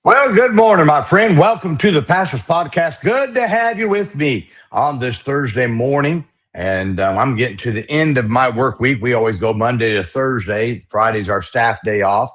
Well, good morning, my friend. Welcome to the Pastor's Podcast. Good to have you with me on this Thursday morning. And I'm getting to the end of my work week. We always go Monday to Thursday. Friday's our staff day off,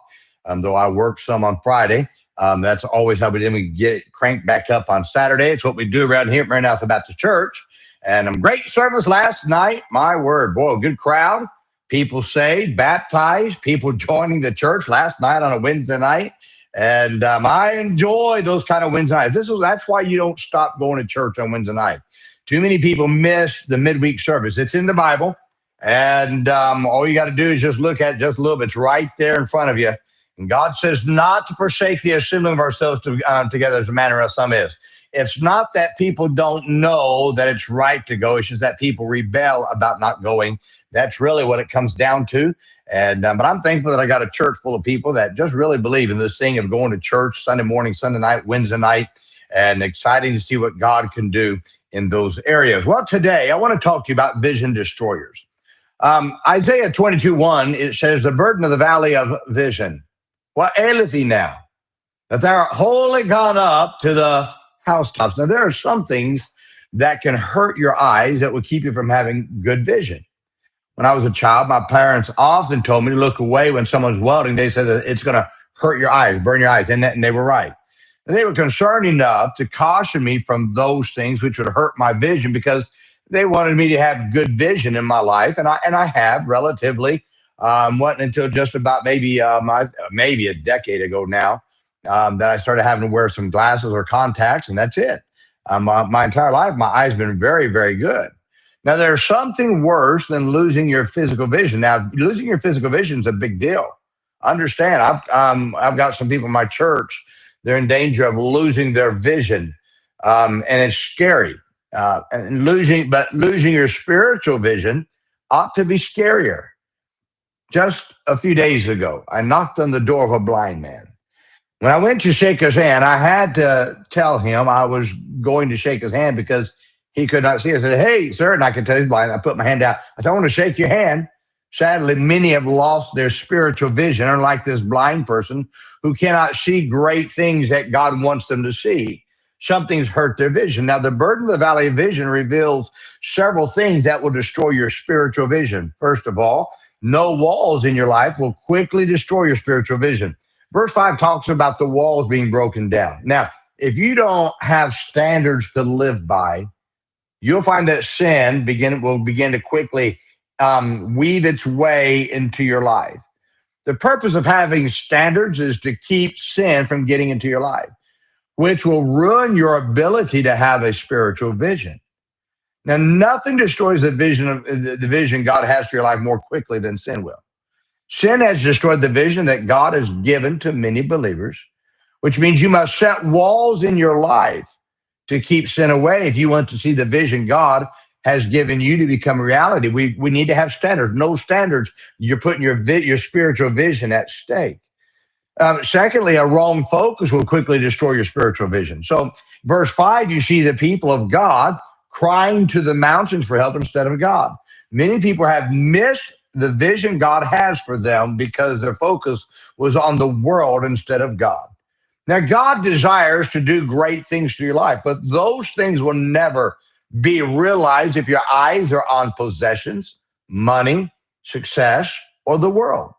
though I work some on Friday. That's always how we do. We get cranked back up on Saturday. It's what we do around here at Maranatha Baptist Church. And great service last night. My word, boy, a good crowd. People saved, baptized, people joining the church last night on a Wednesday night. And I enjoy those kind of Wednesday nights. That's why you don't stop going to church on Wednesday night. Too many people miss the midweek service. It's in the Bible, and all you got to do is just look at it just a little bit. It's right there in front of you. And God says not to forsake the assembling of ourselves together as a manner of some is. It's not that people don't know that it's right to go. It's just that people rebel about not going. That's really what it comes down to. And but I'm thankful that I got a church full of people that just really believe in this thing of going to church Sunday morning, Sunday night, Wednesday night, and exciting to see what God can do in those areas. Well, today I want to talk to you about vision destroyers. Isaiah 22:1, it says, the burden of the valley of vision. What aileth thee now? That thou art wholly gone up to the housetops. Now, there are some things that can hurt your eyes that will keep you from having good vision. When I was a child, my parents often told me to look away when someone's welding. They said that it's going to hurt your eyes, burn your eyes, and they were right. And they were concerned enough to caution me from those things which would hurt my vision because they wanted me to have good vision in my life, and I have relatively. Wasn't until just about maybe a decade ago now that I started having to wear some glasses or contacts, and that's it. My entire life, my eyes have been very, very good. Now, there's something worse than losing your physical vision. Now, losing your physical vision is a big deal. Understand, I've got some people in my church, they're in danger of losing their vision, and it's scary. And losing your spiritual vision ought to be scarier. Just a few days ago, I knocked on the door of a blind man. When I went to shake his hand, I had to tell him I was going to shake his hand because he could not see. I said, hey, sir, and I could tell he's blind. I put my hand out. I said, I want to shake your hand. Sadly, many have lost their spiritual vision, unlike this blind person who cannot see great things that God wants them to see. Something's hurt their vision. Now, the burden of the valley of vision reveals several things that will destroy your spiritual vision. First of all, no walls in your life will quickly destroy your spiritual vision. Verse 5 talks about the walls being broken down. Now, if you don't have standards to live by, you'll find that sin will begin to quickly weave its way into your life. The purpose of having standards is to keep sin from getting into your life, which will ruin your ability to have a spiritual vision. Now, nothing destroys the vision God has for your life more quickly than sin will. Sin has destroyed the vision that God has given to many believers, which means you must set walls in your life to keep sin away if you want to see the vision God has given you to become reality. We need to have standards. No standards, you're putting your spiritual vision at stake. Secondly, a wrong focus will quickly destroy your spiritual vision. So verse 5, you see the people of God crying to the mountains for help instead of God. Many people have missed the vision God has for them because their focus was on the world instead of God. Now, God desires to do great things to your life, but those things will never be realized if your eyes are on possessions, money, success, or the world.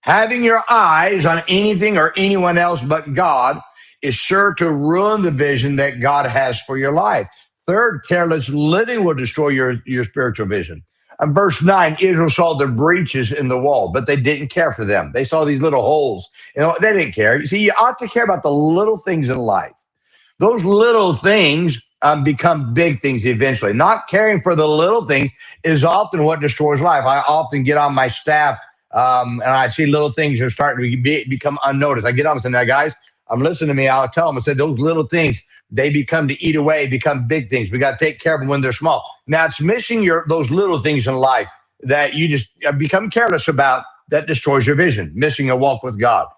Having your eyes on anything or anyone else but God is sure to ruin the vision that God has for your life. Third, careless living will destroy your spiritual vision. Verse 9, Israel saw the breaches in the wall, but they didn't care for them. They saw these little holes. They didn't care. You see, you ought to care about the little things in life. Those little things become big things eventually. Not caring for the little things is often what destroys life. I often get on my staff and I see little things are starting to become unnoticed. I get on and say, now, guys, listening to me. I'll tell them, I said, those little things, they become to eat away, become big things. We got to take care of them when they're small. Now, it's missing those little things in life that you just become careless about that destroys your vision, missing a walk with God.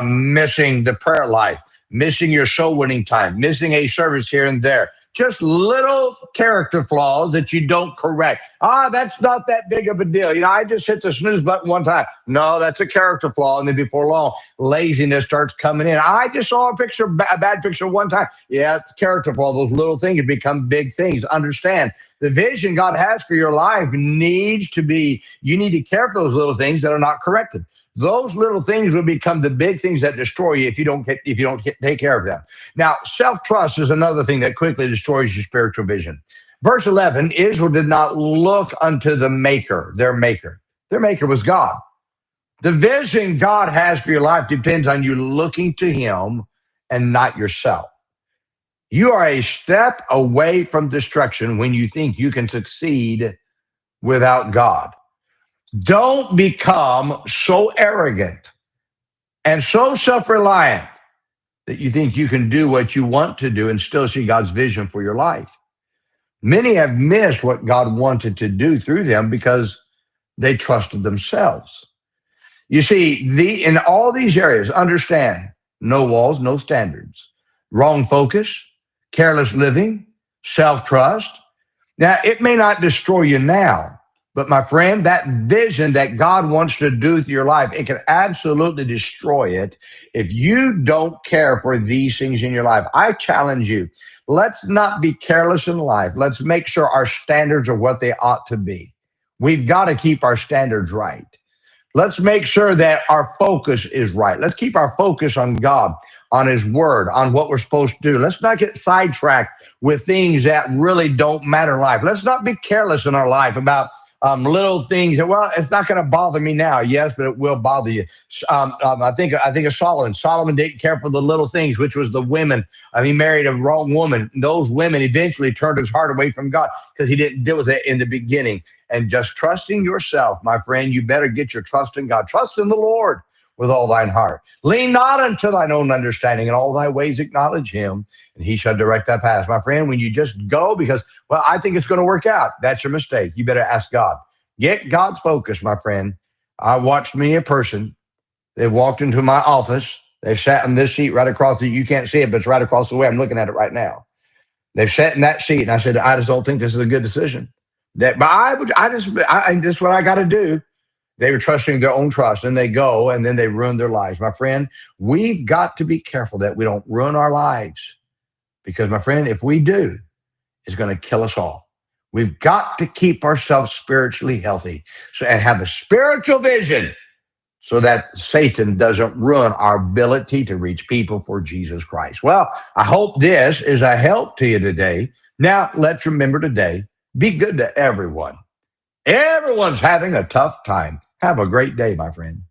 missing the prayer life, missing your soul winning time, missing a service here and there. Just little character flaws that you don't correct. That's not that big of a deal. I just hit the snooze button one time. No, that's a character flaw. And then before long, laziness starts coming in. I just saw a bad picture one time. Yeah, it's a character flaw. Those little things become big things. Understand, the vision God has for your life needs to be, you need to care for those little things that are not corrected. Those little things will become the big things that destroy you if you don't take care of them. Now, self-trust is another thing that quickly destroys your spiritual vision. Verse 11, Israel did not look unto the maker, their maker. Their maker was God. The vision God has for your life depends on you looking to him and not yourself. You are a step away from destruction when you think you can succeed without God. Don't become so arrogant and so self-reliant that you think you can do what you want to do and still see God's vision for your life. Many have missed what God wanted to do through them because they trusted themselves. You see, in all these areas, understand, no walls, no standards, wrong focus, careless living, self-trust. Now, it may not destroy you now, but my friend, that vision that God wants to do with your life, it can absolutely destroy it if you don't care for these things in your life. I challenge you, let's not be careless in life. Let's make sure our standards are what they ought to be. We've got to keep our standards right. Let's make sure that our focus is right. Let's keep our focus on God, on his word, on what we're supposed to do. Let's not get sidetracked with things that really don't matter in life. Let's not be careless in our life about little things that, well, it's not going to bother me now. Yes, but it will bother you. I think of Solomon. Solomon didn't care for the little things, which was the women. He married a wrong woman. Those women eventually turned his heart away from God because he didn't deal with it in the beginning. And just trusting yourself, my friend, you better get your trust in God. Trust in the Lord with all thine heart. Lean not unto thine own understanding. In all thy ways acknowledge him, and he shall direct thy path. My friend, when you just go because, well, I think it's going to work out, that's your mistake. You better ask God. Get God's focus, my friend. I watched many a person. They've walked into my office. They've sat in this seat right across you can't see it, but it's right across the way. I'm looking at it right now. They've sat in that seat, and I said, I just don't think this is a good decision. This is what I got to do. They were trusting their own trust, and they go, and then they ruin their lives. My friend, we've got to be careful that we don't ruin our lives because, my friend, if we do, it's going to kill us all. We've got to keep ourselves spiritually healthy and have a spiritual vision so that Satan doesn't ruin our ability to reach people for Jesus Christ. Well, I hope this is a help to you today. Now, let's remember today, be good to everyone. Everyone's having a tough time. Have a great day, my friend.